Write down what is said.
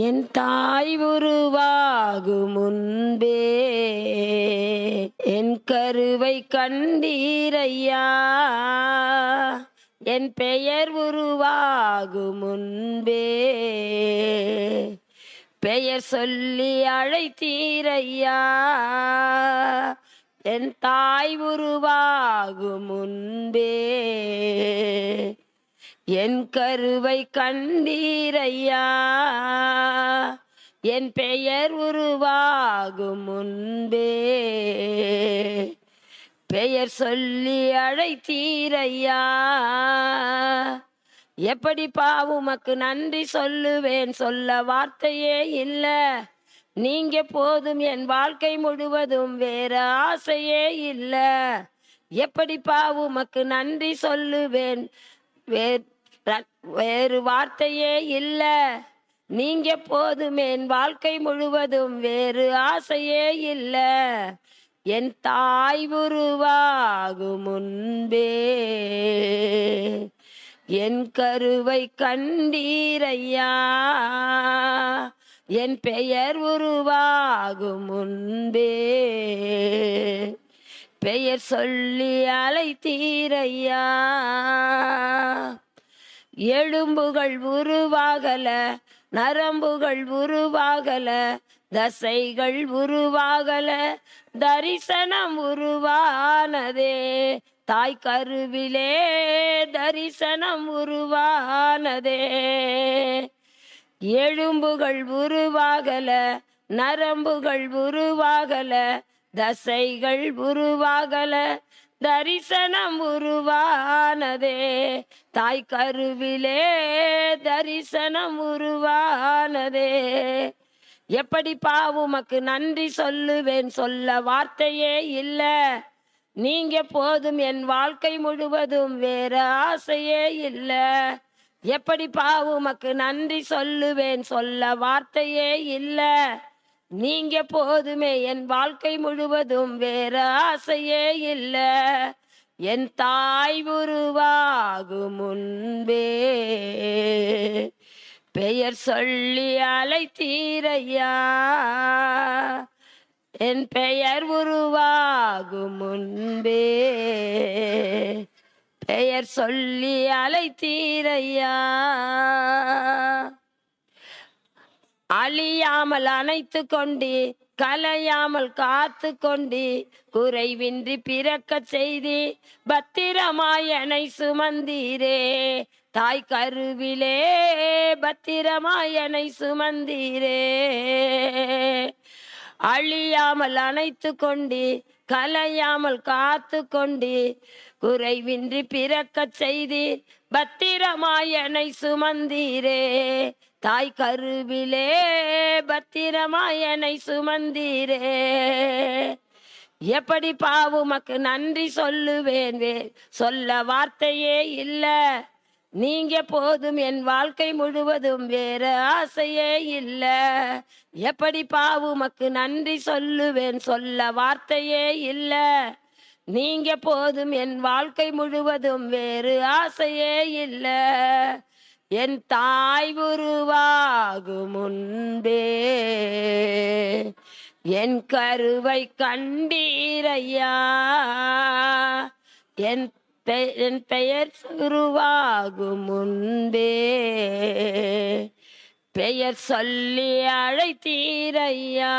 என் தாய் உருவாகும் முன்பே என் கருவை கண்டீரையா. என் பெயர் உருவாகும் முன்பே பெயர் சொல்லி அழைத்தீரையா. என் தாய் உருவாகும் முன்பே என் கருவை கண்டீரையா. என் பெயர் உருவாகும் முன்பே பெயர் சொல்லி அழைத்தீரையா. எப்படி உமக்கு நன்றி சொல்லுவேன், சொல்ல வார்த்தையே இல்ல. நீங்க போதும், என் வாழ்க்கை முழுவதும் வேற ஆசையே இல்ல. எப்படி உமக்கு நன்றி சொல்லுவேன், வேறு வார்த்தையே இல்ல. நீங்க போதும், என் வாழ்க்கை முழுவதும் வேறு ஆசையே இல்ல. என் தாய் உருவாகும் முன்பே என் கருவை கண்டீரையா. என் பெயர் உருவாகும் முன்பே பெயர் சொல்லி அழைத்தீரையா. எலும்புகள் உருவாகல, நரம்புகள் உருவாகல, தசைகள் உருவாகல, தரிசனம் உருவானதே. தாய் கருவிலே தரிசனம் உருவானதே. எலும்புகள் உருவாகல, நரம்புகள் உருவாகல, தசைகள் உருவாகல, தரிசனம் உருவானதே. தாய் கருவிலே தரிசனம் உருவானதே. எப்படி உமக்கு நன்றி சொல்லுவேன், சொல்ல வார்த்தையே இல்ல. நீங்க போதும், என் வாழ்க்கை முழுவதும் வேற ஆசையே இல்ல. எப்படி உமக்கு நன்றி சொல்லுவேன், சொல்ல வார்த்தையே இல்ல. நீங்க போதுமே, என் வாழ்க்கை முழுவதும் வேற ஆசையே இல்ல. என் தாய் உருவாகும் முன்பே பெயர் சொல்லி அழைத்தீரையா. என் பெயர் உருவாகும் முன்பே பெயர் சொல்லி அழைத்தீரையா. அழியாமல் அணைத்து கொண்டு, கலையாமல் காத்து கொண்டு, குறைவின்றி பிறக்க செய்தி பத்திரமாய் என்னை சுமந்தீரே. தாய் கருவிலே பத்திரமாய் என்னை சுமந்தீரே. அழியாமல் அணைத்து கொண்டு, கலையாமல் காத்து கொண்டு, குறைவின்றி பிறக்க செய்தி பத்திரமாய் என்னை சுமந்தீரே. தாய் கருவிலே பத்திரமாய் என்னை சுமந்தீரே. எப்படி உமக்கு நன்றி சொல்லுவேன், சொல்ல வார்த்தையே இல்ல. நீங்க போதும், என் வாழ்க்கை முழுவதும் வேற ஆசையே இல்ல. எப்படி உமக்கு நன்றி சொல்லுவேன், சொல்ல வார்த்தையே இல்ல. நீங்க போதும், என் வாழ்க்கை முழுவதும் வேறு ஆசையே இல்ல. என் தாய் உருவாகும் முன்பே என் கருவை கண்டீரையா. என் பெயர் உருவாகும் முன்பே பெயர் சொல்லி அழைத்தீரையா.